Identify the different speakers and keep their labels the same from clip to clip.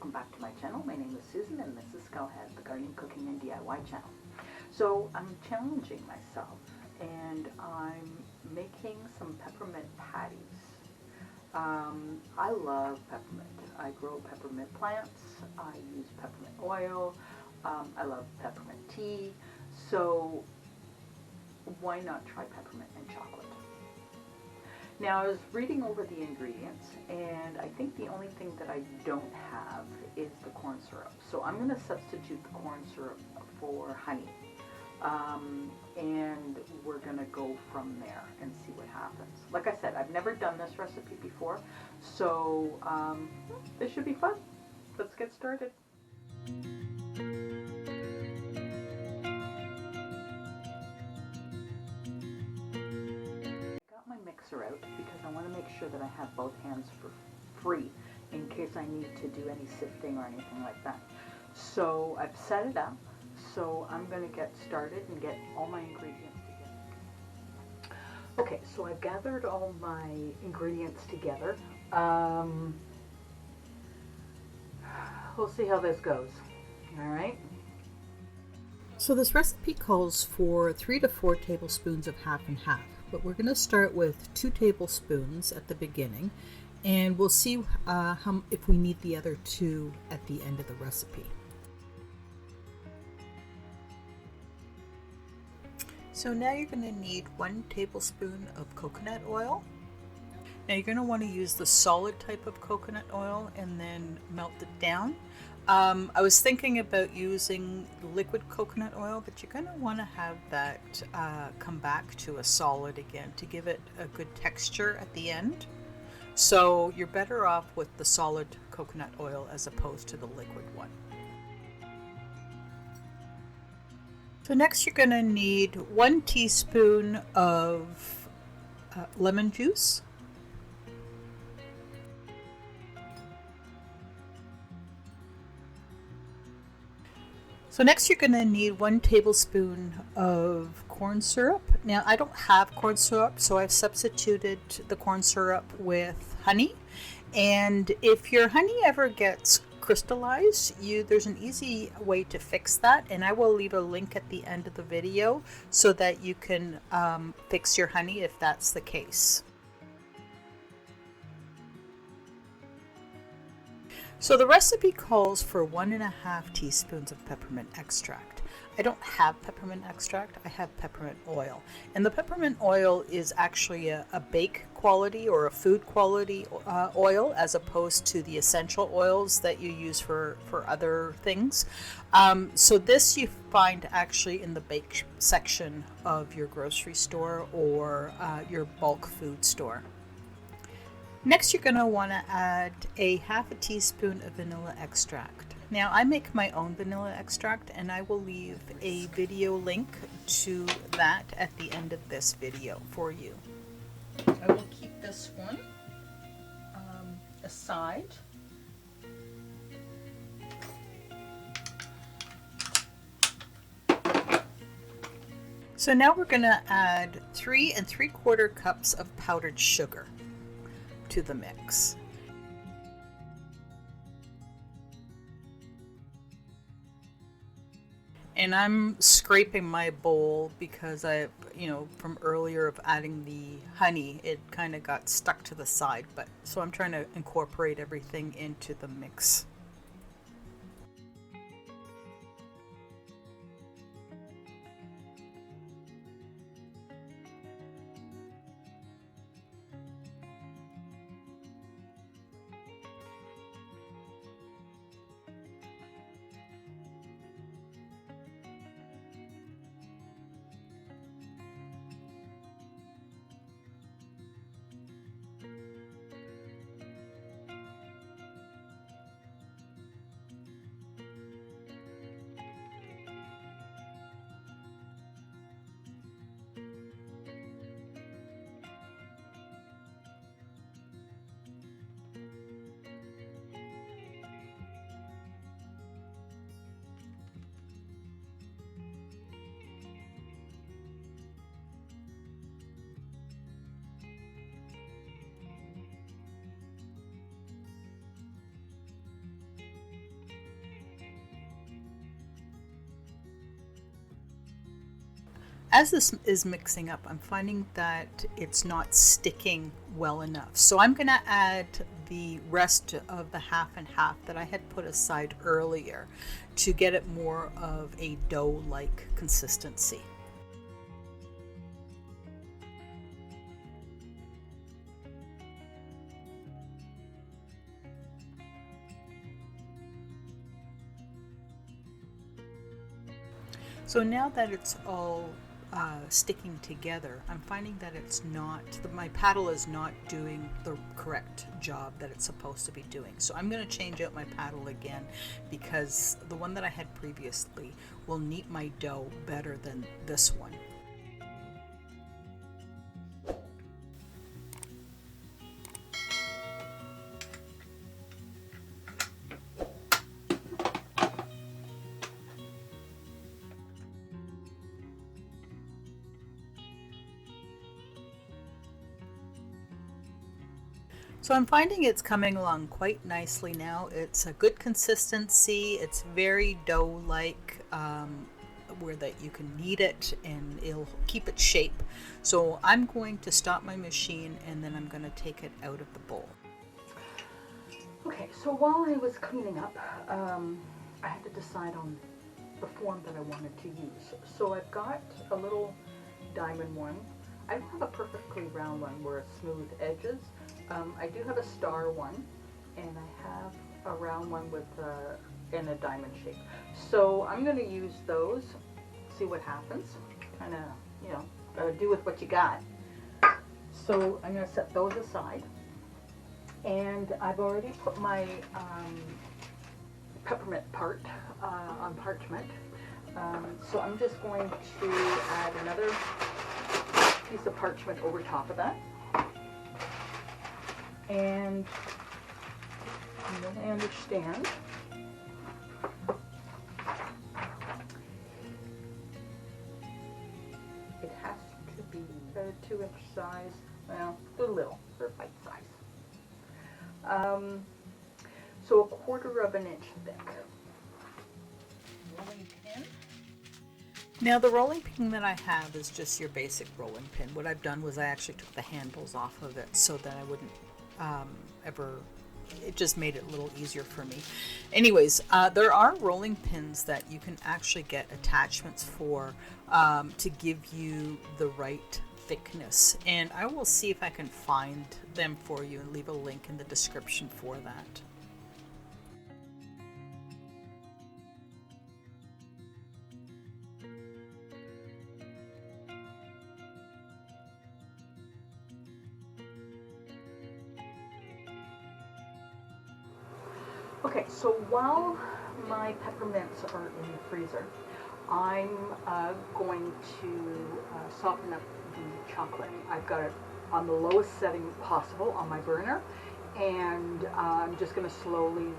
Speaker 1: welcome back to my channel. My name is Susan and this is Skullhead, the gardening, cooking, and DIY channel. So I'm challenging myself and I'm making some peppermint patties. I love peppermint. I grow peppermint plants. I use peppermint oil. I love peppermint tea. So why not try peppermint and chocolate? Now, I was reading over the ingredients, and I think the only thing that I don't have is the corn syrup. So I'm going to substitute the corn syrup for honey, and we're going to go from there and see what happens. Like I said, I've never done this recipe before, so this should be fun. Let's get started. Mixer out because I want to make sure that I have both hands for free in case I need to do any sifting or anything like that. So I've set it up, so I'm going to get started and get all my ingredients together. Okay, so I've gathered all my ingredients together. We'll see how this goes. All right.
Speaker 2: So this recipe calls for 3 to 4 tablespoons of half and half. But we're going to start with 2 tablespoons at the beginning, and we'll see if we need the other 2 at the end of the recipe. So now you're going to need 1 tablespoon of coconut oil. Now you're going to want to use the solid type of coconut oil and then melt it down. I was thinking about using liquid coconut oil, but you're going to want to have that come back to a solid again to give it a good texture at the end. So you're better off with the solid coconut oil as opposed to the liquid one. So next you're going to need 1 teaspoon of lemon juice. So next you're going to need 1 tablespoon of corn syrup. Now I don't have corn syrup, so I've substituted the corn syrup with honey. And if your honey ever gets crystallized, there's an easy way to fix that, and I will leave a link at the end of the video so that you can fix your honey if that's the case. So the recipe calls for 1.5 teaspoons of peppermint extract. I don't have peppermint extract, I have peppermint oil. And the peppermint oil is actually a bake quality or a food quality oil as opposed to the essential oils that you use for other things. So this you find actually in the bake section of your grocery store or your bulk food store. Next, you're going to want to add a 1/2 teaspoon of vanilla extract. Now, I make my own vanilla extract, and I will leave a video link to that at the end of this video for you. I will keep this one aside. So now we're going to add 3 3/4 cups of powdered sugar to the mix. And I'm scraping my bowl because from earlier of adding the honey, it kind of got stuck to the side, so I'm trying to incorporate everything into the mix. As this is mixing up, I'm finding that it's not sticking well enough. So I'm going to add the rest of the half and half that I had put aside earlier to get it more of a dough-like consistency. So now that it's all sticking together, I'm finding that it's not, my paddle is not doing the correct job that it's supposed to be doing. So I'm going to change out my paddle again, because the one that I had previously will knead my dough better than this one. So I'm finding it's coming along quite nicely now. It's a good consistency. It's very dough-like, where that you can knead it and it'll keep its shape. So I'm going to stop my machine and then I'm going to take it out of the bowl.
Speaker 1: Okay, so while I was cleaning up, I had to decide on the form that I wanted to use. So I've got a little diamond one. I don't have a perfectly round one where it's smooth edges. I do have a star one, and I have a round one with in a diamond shape. So I'm going to use those, see what happens. Kind of, you know, do with what you got. So I'm going to set those aside. And I've already put my peppermint part on parchment. So I'm just going to add another piece of parchment over top of that. And I understand it has to be a 2-inch size, well, too little for bite size. So 1/4 inch thick. Rolling pin.
Speaker 2: Now the rolling pin that I have is just your basic rolling pin. What I've done was I actually took the handles off of it so that I wouldn't it just made it a little easier for me. Anyways, there are rolling pins that you can actually get attachments for to give you the right thickness, and I will see if I can find them for you and leave a link in the description for that.
Speaker 1: Okay, so while my peppermints are in the freezer, I'm going to soften up the chocolate. I've got it on the lowest setting possible on my burner, and I'm just going to slowly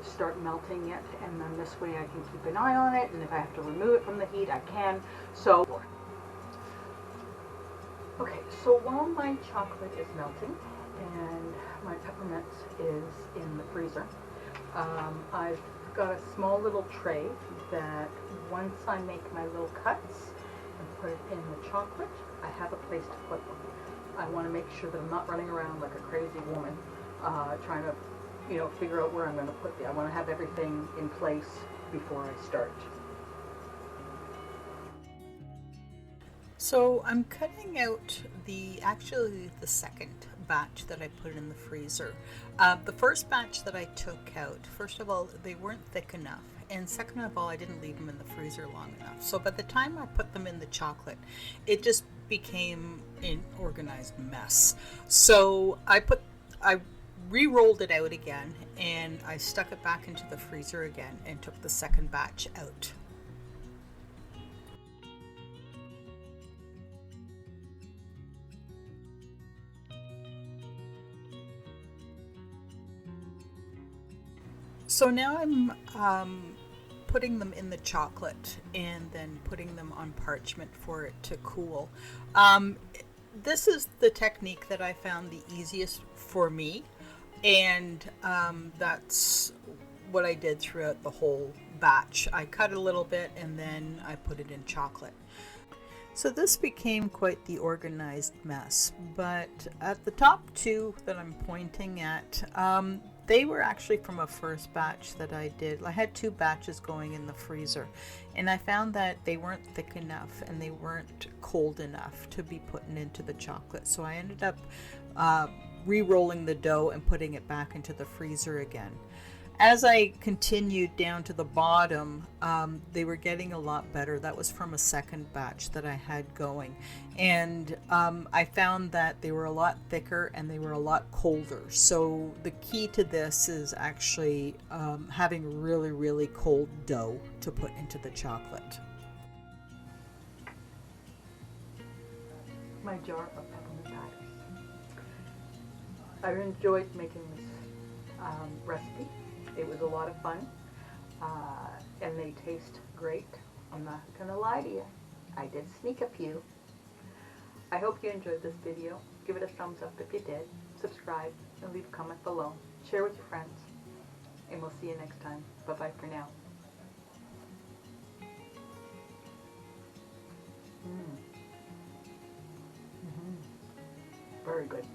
Speaker 1: start melting it, and then this way I can keep an eye on it, and if I have to remove it from the heat, I can. So, okay, so while my chocolate is melting and my peppermint is in the freezer, I've got a small little tray that once I make my little cuts and put it in the chocolate, I have a place to put them. I want to make sure that I'm not running around like a crazy woman trying to, you know, figure out where I'm going to put them. I want to have everything in place before I start.
Speaker 2: So I'm cutting out actually the second batch that I put in the freezer. The first batch that I took out, first of all, they weren't thick enough, and second of all, I didn't leave them in the freezer long enough. So by the time I put them in the chocolate, it just became an organized mess. So I re-rolled it out again, and I stuck it back into the freezer again and took the second batch out. So now I'm putting them in the chocolate and then putting them on parchment for it to cool. This is the technique that I found the easiest for me, and that's what I did throughout the whole batch. I cut a little bit and then I put it in chocolate. So this became quite the organized mess, but at the top two that I'm pointing at, they were actually from a first batch that I did. I had 2 batches going in the freezer, and I found that they weren't thick enough and they weren't cold enough to be put into the chocolate. So I ended up re-rolling the dough and putting it back into the freezer again. As I continued down to the bottom, they were getting a lot better. That was from a second batch that I had going. And I found that they were a lot thicker and they were a lot colder. So the key to this is actually having really, really cold dough to put into the chocolate.
Speaker 1: My jar of peppermint patties. I enjoyed making this recipe. It was a lot of fun, and they taste great. I'm not gonna lie to you, I did sneak a few. I hope you enjoyed this video. Give it a thumbs up if you did, subscribe, and leave a comment below. Share with your friends, and we'll see you next time. Bye-bye for now. Very good.